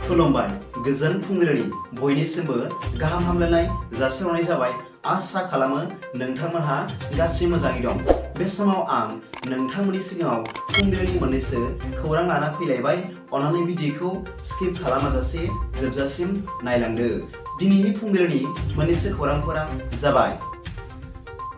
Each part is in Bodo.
खुलुमबाय गोजोन फुंबिलिनि बयनिसिमबो गाहाम हामलायनाय जासिहरनाय जाबाय। आसा खालामो नोंथांमोनहा गासै मोजाङै दं। बे समाव आं नोंथांमोननि सिगाङाव फुंबिलिनि मोननैसो खौरां लाना फैलायबाय। अन्नानै भिडिअखौ स्किप खालामाजासे जोबजासिम नायलांदो। दिनैनि फुंबिलिनि मोननैसो खौरांफोरा जाबाय।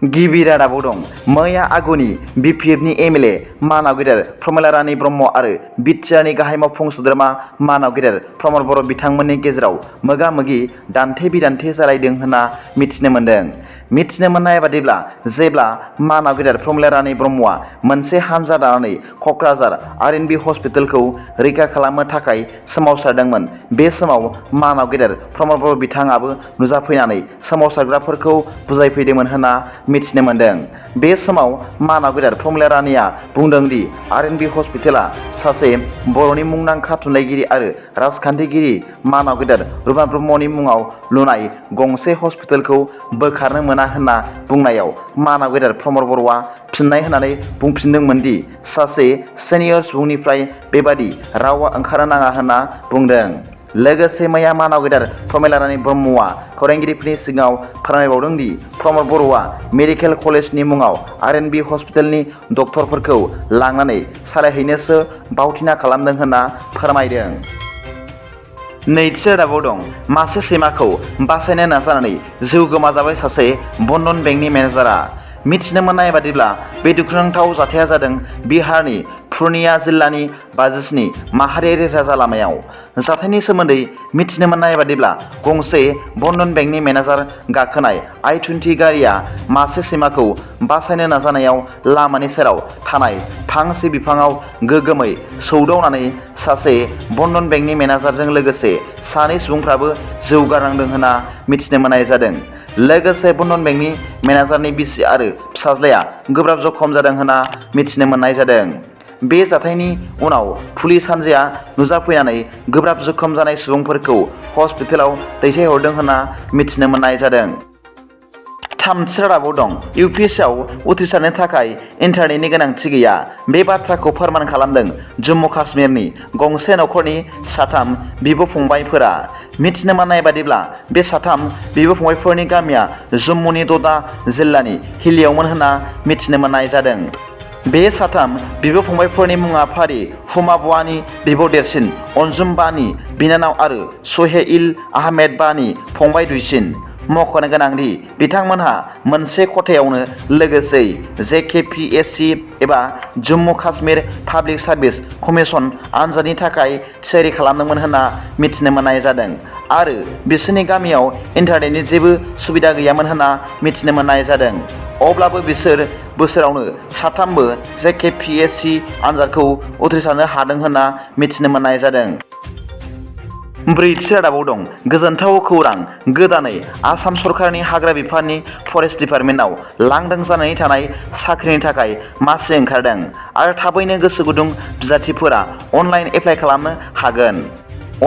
गिबि रादाबाव दं। मैया आगुनि BPFनि MLA मानाव गेदेर प्रमिला रानी ब्रह्म आरो बिटिआरनि गाहाय मावफुं सोद्रोमा मानाव गेदेर प्रमद बर' बिथांमोननि गेजेराव मोगा-मोगि दान्थे-बिदान्थे जालायदों होनना मिथिनो मोन्दों। मिथिनो मोननाय बादिब्ला जेब्ला मानाव गेदेर प्रमिला रानी ब्रह्मआ मोनसे हानजा दानानै क'क्राझार RNB हस्पिटालखौ रैखा खालामनो थाखाय सोमावसारदोंमोन, बे समाव मानाव गेदेर प्रमद बर' बिथाङाबो नुजाफैनानै सोमावसारग्राफोरखौ बुजायफैदोंमोन होनना मिथिनो मोन्दों। बे समाव मानाव गेदेर प्रमिला रानीआ बुंदों दि RNB हस्पिटाला सासे बर'नि मुंदांखा थुनलाइगिरि आरो राजखान्थिगिरि मानाव गेदेर रुपनाथ ब्रह्मनि मुङाव लुनाय गंसे हस्पिटालखौ बोखारनो मोना होनना बुंनायाव मानाव गेदेर प्रमद बर'आ फिननाय होनानै बुंफिनदोंमोन दि सासे सिनियर सुबुंनिफ्राय बेबादि रावा ओंखारनो नाङा होनना बुंदों। लोगोसे मैया मानाव गेदेर प्रमिला रानी ब्रह्मआ खौरांगिरिफोरनि सिगाङाव फोरमायबावदों दि प्रमद बर'आ मेडिकेल कलेजनि मुङाव RNB हस्पिटालनि डक्टरफोरखौ लांनानै सालायहैनोसो बावथिना खालामदों होनना फोरमायदों। नैथि रादाबाव दं। मासे सैमाखौ बासायनो नाजानानै जिउ गोमाजाबाय सासे बन्धन बेंकनि मेनेजारा। मिथिनो मोननाय बादिब्ला बे दुखुनांथाव जाथाया जादों बिहारनि पुर्निया जिल्लानि 57 माहारियारि राजा लामायाव। जाथायनि सोमोन्दै मिथिनो मोननाय बादिब्ला गंसे बन्धन बेंकनि मेनेजार गाखोनाय I-20 गारिया मासे सैमाखौ बासायनो नाजानायाव लामानि सेराव थानाय फांसे बिफाङाव गोगोमै सौदावनानै सासे बन्धन बेंकनि मेनेजारजों लोगोसे सानै सुबुंफ्राबो जिउ गारनांदों होनना मिथिनो मोननाय जादों। लोगोसे बन्धन बेंकनि मेनेजारनि बिसि आरो फिसाज्लाया गोब्राब जखम जादों होनना मिथिनो मोननाय जादों। बे जाथायनि उनाव पुलिस हानजाया नुजाफैनानै गोब्राब जखम जानाय सुबुंफोरखौ हस्पिटालाव दैथायहरदों होनना मिथिनो मोननाय जादों। थामथि रादाबाव दं। UPSCआव उथ्रिसारनो थाखाय इन्टारनेटनि गोनांथि गैया। बे बाथ्राखौ फोरमान खालामदों जम्मु काश्मीरनि गंसे नखरनि साथाम बिब'-फंबायफोरा। मिथिनो मोननाय बादिब्ला बे साथाम बिब'-फंबायफोरनि गामिया जम्मुनि द'दा जिल्लानि हिलियावमोन होनना मिथिनो मोननाय जादों। बे साथाम बिब'-फंबायफोरनि मुङा फारि हुमा बानि बिब' देरसिन, अनजुम बानि बिनानाव आरो स'हेइल आहमेद बानि फंबाय दुइसिन। मख'नो गोनांदि बिथांमोनहा मोनसे खथायावनो लोगोसेयै JKPSC एबा Jammu Kashmir public service commission आनजादनि थाखाय थियारि खालामदोंमोन होनना मिथिनो मोननाय जादों आरो बिसोरनि गामियाव इन्टारनेटनि जेबो सुबिदा गैयामोन होनना मिथिनो मोननाय जादों। अब्लाबो बिसोर बोसोरावनो साथामबो JKPSC आनजादखौ उथ्रिसारनो हादों होनना मिथिनो मोननाय जादों। ब्रैथि रादाबाव दं। गोजोनथाव खौरां। गोदानै आसाम सरकारनि हाग्रा बिफाननि फरेस्ट डिपार्टमेन्टआव लांदां जानानै थानाय साख्रिनि थाखाय मासि ओंखारदों आरो थाबैनो गोसो गुदुं बिजाथिफोरा अनलाइन एप्लाइ खालामनो हागोन।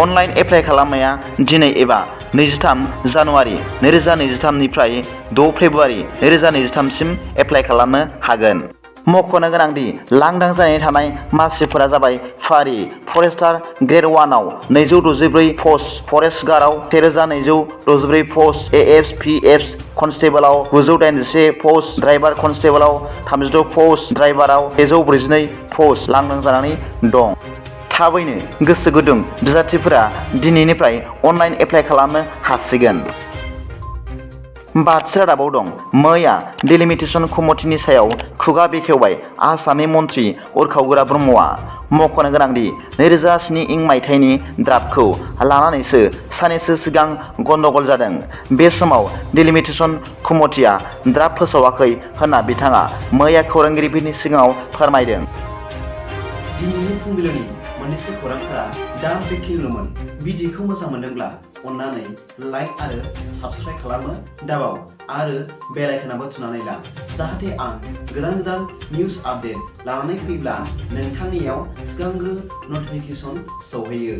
अनलाइन एप्लाइ खालामनाया दिनै एबा 23 जानुवारि 2023 निफ्राय 6 फेब्रुवारि 2023 सिम एप्लाइ खालामनो हागोन। मख'नो गोनांदि लांदां जानानै थानाय मासिफोरा जाबाय फारि फरेस्टार ग्रेड 1 आव 264 पस्ट, फरेस्ट गार्डआव 1264 पस्ट, AFPF कनस्टेबलआव 981 पस्ट, ड्राइभार कनस्टेबलआव 36 पस्ट, ड्राइभाराव 142 पस्ट लांदां जानानै दं। थाबैनो गोसो गुदुं बिजाथिफोरा दिनैनिफ्राय अनलाइन एप्लाइ खालामनो हासिगोन। बाथि रादाबाव दं। मैया डिलिमिटेसन कमिटिनि सायाव खुगा बेखेवबाय आसामनि मन्थ्रि उरखावगोरा ब्रह्मआ। मख'नो गोनांदि 2007 मायथाइनि ड्राफ्टखौ लानानैसो साननैसो सिगां गन्दगल जादों। बे समाव डिलिमिटेसन कमिटिआ ड्राफ्ट फोसावाखै होनना बिथाङा मैया खौरांगिरिफोरनि सिगाङाव फोरमायदों। दिनैनि फुंबिलिनि मोननैसो खौरांफोरा दा बेखिनिल'मोन। भिडिअखौ मोजां मोनदोंब्ला अन्नानै लाइक आरो साबस्क्राइब खालामनो दाबाव आरो बेल आइकनआबो थुनानै ला, जाहाथे आं गोदान निउज आपडेट लानानै फैब्ला नोंथांनियाव सिगांग्रो नटिफिकेसन सौहैयो।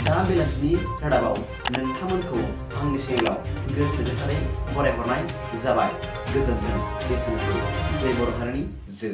दा बेलासिनि रादाबाव नोंथांमोनखौ आंनि चेनेलाव गोसो गोथारै बरायहरनाय जाबाय। गोजोन्थों। एसेनोसै। जय बर' हारिनि जै।